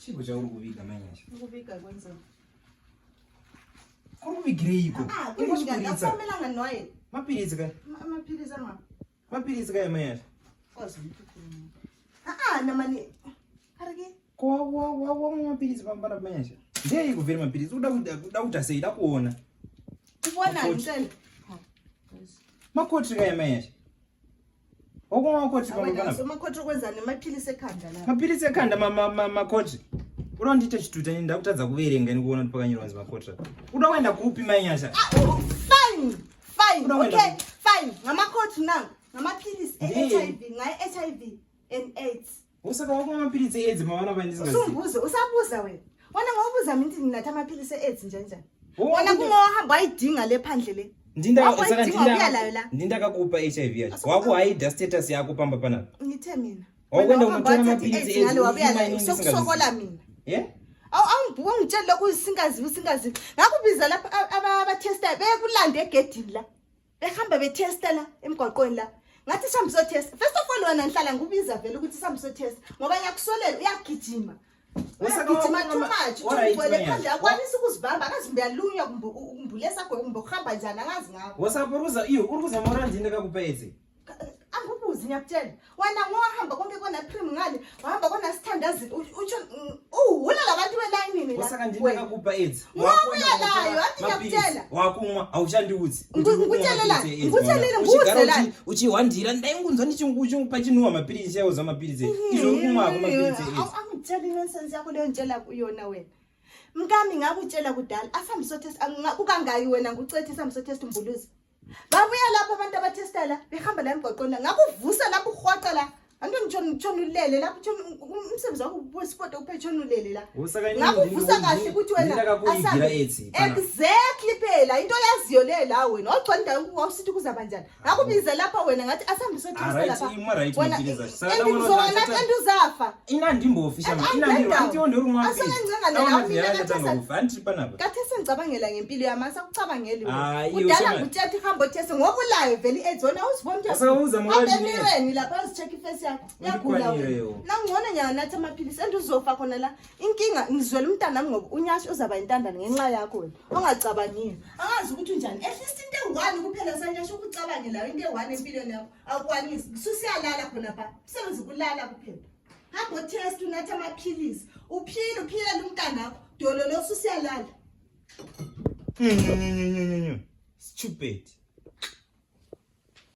Chico cha uri kuviga manyasha. Ukuviga kwenza. Uri kuvigiriko. Ngafanelanga noye. Mapilisi ka. Amapilisi anga. Mapilisi ka manyasha. Kwazi mtukhuluma. Namani. Harike. Kwa mapilisi pambana manyasha. Ndiye kuvera mapilisi uda utasayida kuona. Ubona ngicela. Makoti ka manyasha. Makoti pambana. Makoti kwenzani mapilisi ekhanda la. Mapilisi ekhanda makoti. Urandita chituta ndakutadza kuverenga nikuona pakanyirwa makoti. Uda kuenda kupi manyasha? Fine. Okay, fine. Ngamakoti nanga. Ngamapilisi HIV, HIV and AIDS. Usaka wakuma mapilisi AIDS mawana bandisingazi. Usabuza wena. Wona ngobuza minti ninatha amapilisi AIDS njani. Wona kungohamba ayidinga lephandle le. Ndinda kakupa HIV yacho. Wako haida status yako pamba pana. Ngithe mina. Wakwenda unathatha amapilisi AIDS ngale wabuya la sokusokola mina. Awungibuka ngitshela lokhu usingazi. Ngakubiza lapha aba-tester bekulanda egedini la. Behamba betesta la emgwaqweni la. Ngathi samso test. First of all wena ngihlala ngubiza vele ukuthi samso test ngoba ngiyakusolela uyagijima. Usagijima too much. Wena phandle akwanisa ukuzibamba akazi uyalunywa kumbulesa gwe kumbe ukuhamba njani angazi ngakho. Wasaporuza uruza morandi ndakakupa eze. Angibuzi ngiyakutshela. Wena ngohamba konke kona cream ngale wahamba kona sithandazi utsho uhula labantu belayini la. Wasaka ndinakakupa eze. Wakuya athi ngiyakutshela. Wakumwa awushandi uthi. Ngikutshelele nguzela. Uchiwandira ndayingunzwa ndichungupa chinuwa mapilisi yawo zamapilisi. Izokuma kumapilisi. Angitshela nonsense yakho leyo ntshela kuyona wena. Mkami ngakutshela kudala asamso test kukangayi wena ngucethe samso test umbuluzi. Babuya lapha abantu abathestela behamba la emgwaqweni ngakuvusa lapho uhoqa la anto ngitshona ulele lapho umsebenzi wakho wesport uphethona ulele la ngakuvusa kahle ukuthi wena exactly phela into yaziyo le la wena ogcanda wawusithi kuzaba njani ngakubiza lapha wena ngathi asambe sothestela lapha wena ngizona kanti uzafa inandimbofi inandi ondori umwafi kathi sengicabangela ngempilo yami asakucabangeli wena udala nguthethe ihambo test ngoba ulayo vele edzona uzibona ukuthi lapha uzicheck iface yakho yakula nangona nyana nathi amaphilisi enduzofa khona la inkinga ngizwela umntana nami ngoba unyasho uzaba intandane ngenxa yakho wena ongacabangiyo angazi ukuthi unjani at least into e1 kuphela sanyasho ukucabangela into e1 empilweni yakho awukwanisi susiyalala khona pha usebenza kulala kuphela hamba test unathi amaphilisi uphila lumntana wakho dololo susiyalala stupid